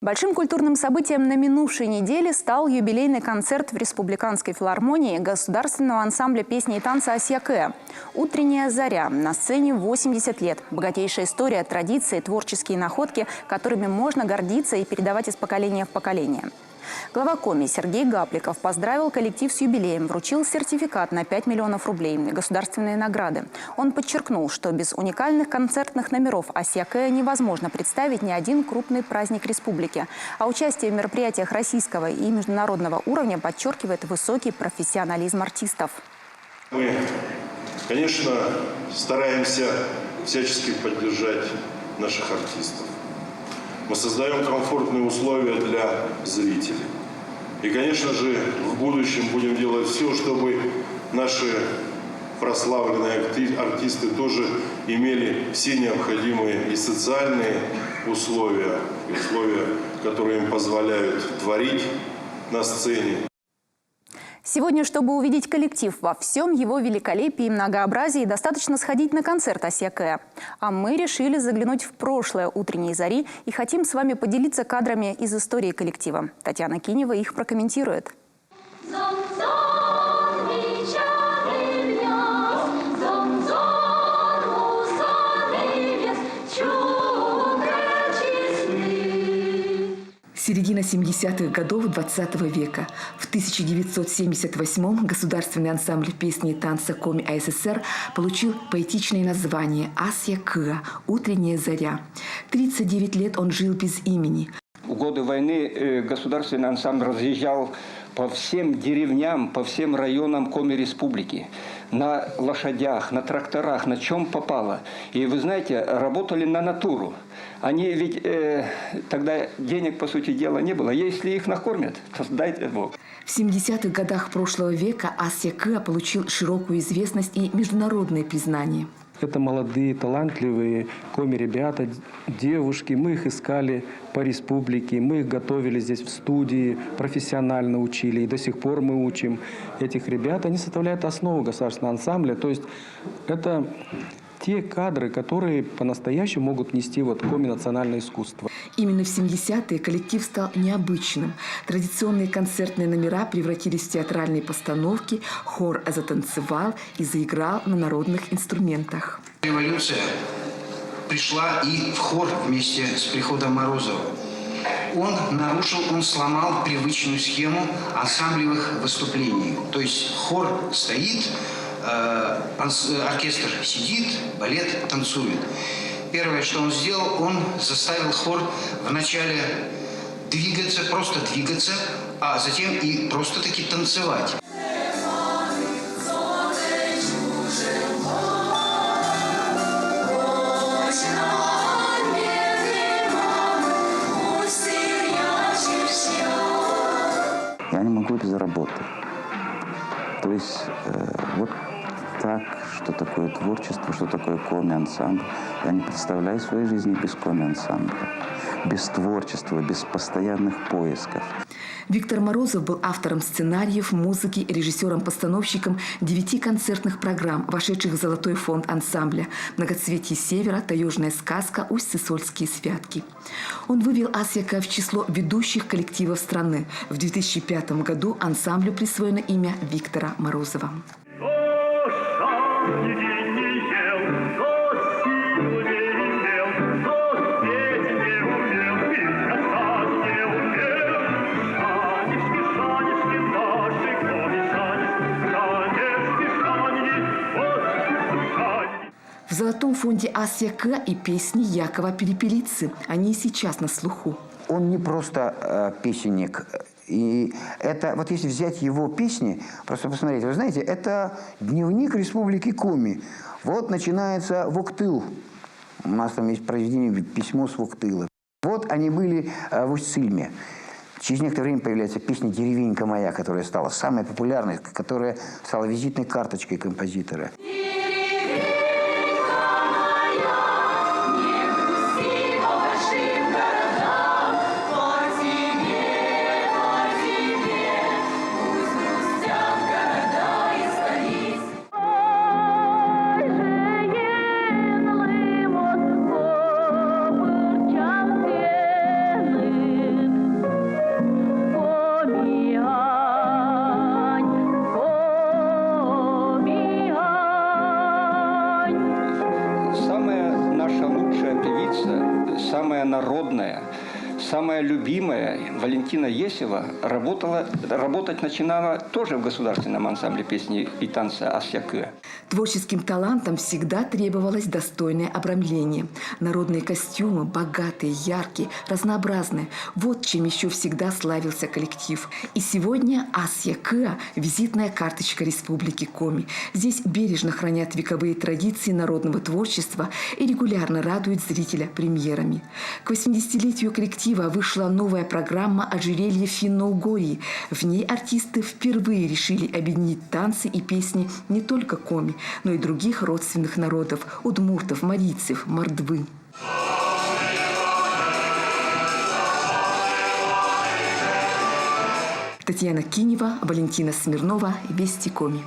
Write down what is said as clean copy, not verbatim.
Большим культурным событием на минувшей неделе стал юбилейный концерт в Республиканской филармонии государственного ансамбля песни и танца «Асьякэ». «Утренняя заря». На сцене 80 лет. Богатейшая история, традиции, творческие находки, которыми можно гордиться и передавать из поколения в поколение. Глава Коми Сергей Гапликов поздравил коллектив с юбилеем, вручил сертификат на 5 миллионов рублей, государственные награды. Он подчеркнул, что без уникальных концертных номеров «Асьякэ» невозможно представить ни один крупный праздник республики. А участие в мероприятиях российского и международного уровня подчеркивает высокий профессионализм артистов. Мы, конечно, стараемся всячески поддержать наших артистов. Мы создаем комфортные условия для зрителей. И, конечно же, в будущем будем делать все, чтобы наши прославленные артисты тоже имели все необходимые и социальные условия, которые им позволяют творить на сцене. Сегодня, чтобы увидеть коллектив во всем его великолепии и многообразии, достаточно сходить на концерт «Асьякэ». А мы решили заглянуть в прошлое «Утренней зари» и хотим с вами поделиться кадрами из истории коллектива. Татьяна Кинева их прокомментирует. Середина 70-х годов 20 века. В 1978-м государственный ансамбль песни и танца Коми АССР получил поэтичное название «Асьякэ» – «Утренняя заря». 39 лет он жил без имени. В годы войны государственный ансамбль разъезжал по всем деревням, по всем районам Коми Республики. На лошадях, на тракторах, на чем попало. И вы знаете, работали на натуру. Они ведь тогда денег, по сути дела, не было. Если их накормят, то дайте Бог. В 70-х годах прошлого века «Асьякэ» получил широкую известность и международное признание. Это молодые, талантливые коми-ребята, девушки. Мы их искали по республике, мы их готовили здесь в студии, профессионально учили. И до сих пор мы учим этих ребят. Они составляют основу государственного ансамбля. То есть это те кадры, которые по-настоящему могут нести коми национальное искусство. Именно в 70-е коллектив стал необычным. Традиционные концертные номера превратились в театральные постановки, хор затанцевал и заиграл на народных инструментах. Революция пришла и в хор вместе с приходом Морозова. Он сломал привычную схему ансамблевых выступлений. То есть хор стоит, оркестр сидит, балет танцует. Первое, что он сделал, он заставил хор вначале двигаться, просто двигаться, а затем и просто-таки танцевать. Я не могу без работы. То есть вот так, что такое творчество, что такое коми-ансамбль. Я не представляю своей жизни без коми-ансамбля, без творчества, без постоянных поисков. Виктор Морозов был автором сценариев, музыки, режиссером-постановщиком 9 концертных программ, вошедших в золотой фонд ансамбля «Многоцветие севера», «Таежная сказка», «Усть-Сысольские святки». Он вывел «Асьякэ» в число ведущих коллективов страны. В 2005 году ансамблю присвоено имя Виктора Морозова. В золотом фонде «Асьякэ» и песни Якова Перепелицы. Они и сейчас на слуху. Он не просто песенник. И это, вот если взять его песни, просто посмотреть, вы знаете, это дневник Республики Коми. Вот начинается Воктыл. У нас там есть произведение «Письмо с Воктыла». Вот они были в Усть-Сыльме. Через некоторое время появляется песня «Деревенька моя», которая стала самой популярной, которая стала визитной карточкой композитора. Пены самая любимая Валентина Есева работать начинала тоже в государственном ансамбле песни и танца «Асьякэ». Творческим талантам всегда требовалось достойное обрамление. Народные костюмы богатые, яркие, разнообразные. Вот чем еще всегда славился коллектив. И сегодня «Асьякэ» – визитная карточка Республики Коми. Здесь бережно хранят вековые традиции народного творчества и регулярно радуют зрителя премьерами. К 80-летию коллектива вышла новая программа «Ожерелье Финно-Угорья». В ней артисты впервые решили объединить танцы и песни не только коми, но и других родственных народов – удмуртов, марийцев, мордвы. Татьяна Кинева, Валентина Смирнова, Вести Коми.